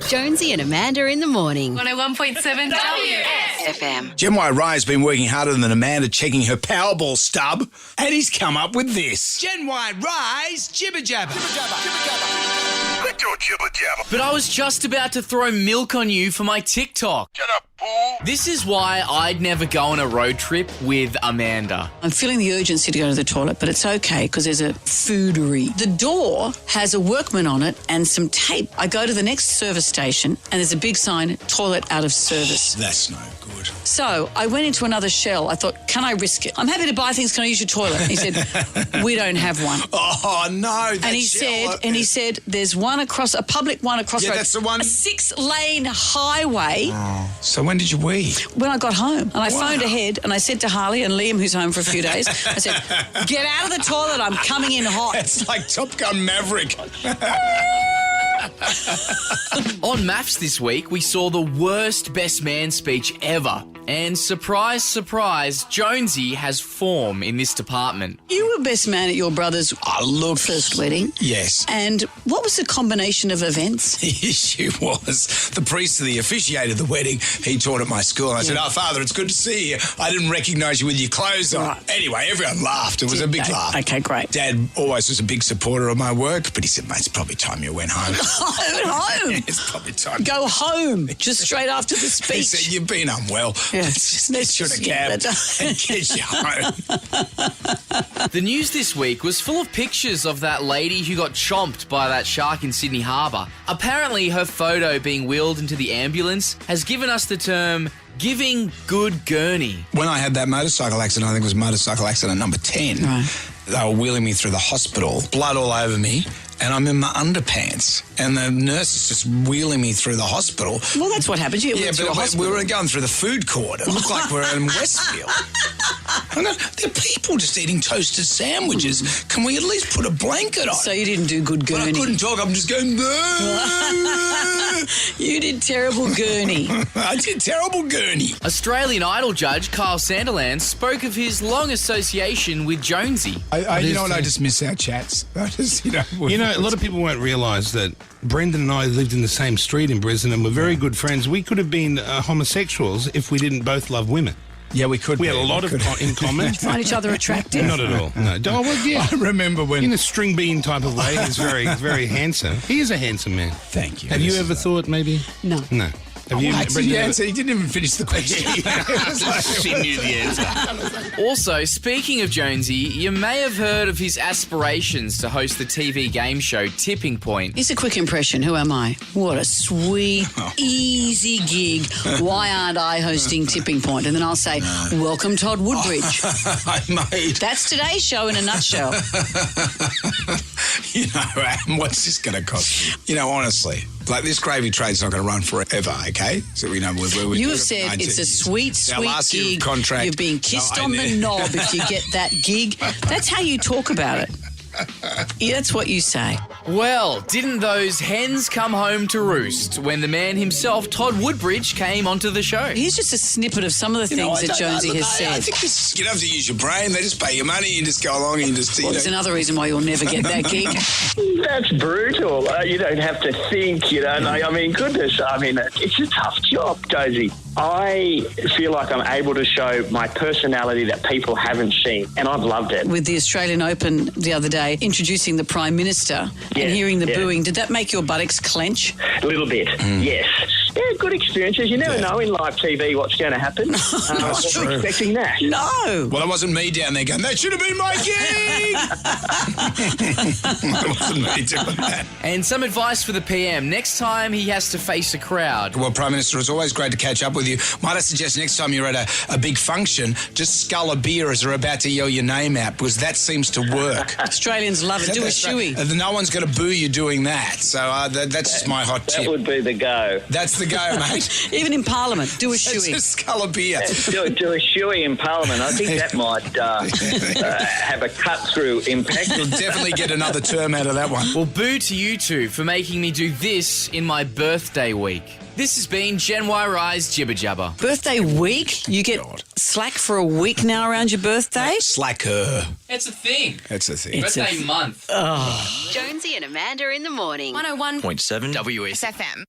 Jonesy and Amanda in the morning. 101.7 FM. Gen Y Rye's been working harder than Amanda checking her Powerball stub, and he's come up with this. Gen Y Rye's Jibber Jabber. Let your jibber jabber. But I was just about to throw milk on you for my TikTok. Shut up, fool. This is why I'd never go on a road trip with Amanda. I'm feeling the urgency to go to the toilet, but it's okay because there's a foodery. The door has a workman on it and some tape. I go to the next service station and there's a big sign, toilet out of service. That's no good. So I went into another shell. I thought, can I risk it? I'm happy to buy things. Can I use your toilet? And he said, we don't have one. Oh, no. And he said, there's one across, a public one across the road. That's the one. A 6-lane highway. Oh, so when did you wee? When I got home. And I phoned ahead and I said to Harley and Liam, who's home for a few days, I said, get out of the toilet. I'm coming in hot. It's like Top Gun Maverick. On Maths this week, we saw the worst best man speech ever. And surprise, surprise, Jonesy has form in this department. You were best man at your brother's first wedding. Yes. And what was the combination of events? The issue was the priest that officiated the wedding, he taught at my school. And I said, Father, it's good to see you. I didn't recognise you with your clothes on. Right. Anyway, everyone laughed. It was a big laugh. Okay, great. Dad always was a big supporter of my work, but he said, mate, it's probably time you went home. Home. It's probably time. Go home just straight after the speech. He said, you've been unwell. Yeah. Let's just get you in a cab and get you home. The news this week was full of pictures of that lady who got chomped by that shark in Sydney Harbour. Apparently, her photo being wheeled into the ambulance has given us the term giving good gurney. When I had that motorcycle accident, I think it was motorcycle accident number 10, they were wheeling me through the hospital, blood all over me, and I'm in my underpants. And the nurse is just wheeling me through the hospital. Well, that's what happens. You get Yeah, but we were going through the food court. It looked like we were in Westfield. There are people just eating toasted sandwiches. Can we at least put a blanket on? So you didn't do good But gurney. I couldn't talk. I'm just going, You did terrible gurney. I did terrible gurney. Australian Idol judge Kyle Sandilands spoke of his long association with Jonesy. I just miss our chats. A lot of people won't realise that Brendan and I lived in the same street in Brisbane and were very good friends. We could have been homosexuals if we didn't both love women. Yeah, we could. We had a lot in common. Find each other attractive? Not at all. No. Oh, well, yeah. I remember when... In a string bean type of way, he's very, very handsome. He is a handsome man. Thank you. Have you ever thought maybe? No. No. Have you? The answer. He didn't even finish the question. She knew the answer. Also, speaking of Jonesy, you may have heard of his aspirations to host the TV game show Tipping Point. Here's a quick impression. Who am I? What a sweet, easy gig. Why aren't I hosting Tipping Point? And then I'll say, welcome, Todd Woodbridge. That's today's show in a nutshell. What's this going to cost you? Honestly, like this gravy train's not going to run forever, okay? So we know where we're You have said it's a sweet, sweet gig. You've been kissed on the knob if you get that gig. That's how you talk about it. Yeah, that's what you say. Well, didn't those hens come home to roost when the man himself, Todd Woodbridge, came onto the show? Here's just a snippet of some of the things that Jonesy has said. I think you don't have to use your brain. They just pay your money and just go along and just... Well, there's another reason why you'll never get that gig. That's brutal. You don't have to think, goodness. It's a tough job, Jonesy. I feel like I'm able to show my personality that people haven't seen, and I've loved it. With the Australian Open the other day, introducing the Prime Minister and hearing the booing, did that make your buttocks clench? A little bit, yes. Yeah, good experiences. You never know in live TV what's going to happen. I wasn't expecting that. No. Well, it wasn't me down there going, that should have been my gig! It wasn't me doing that. And some advice for the PM. Next time he has to face a crowd. Well, Prime Minister, it's always great to catch up with you. Might I suggest next time you're at a big function, just scull a beer as they're about to yell your name out, because that seems to work. Australians love it. Do a shoey. No one's going to boo you doing that. So that's just my hot tip. That would be the go. That's the go, mate. Even in Parliament, do a shoey. Just scull a beer. Do a shoey in Parliament. I think that might have a cut-through impact. You'll definitely get another term out of that one. Well, boo to you two for making me do this in my birthday week. This has been Gen Y Rye's Jibber Jabber. Birthday week? You get slack for a week now around your birthday? Slacker. It's a thing. That's a thing. Birthday month. Jonesy and Amanda in the morning. 101.7 WS. FM.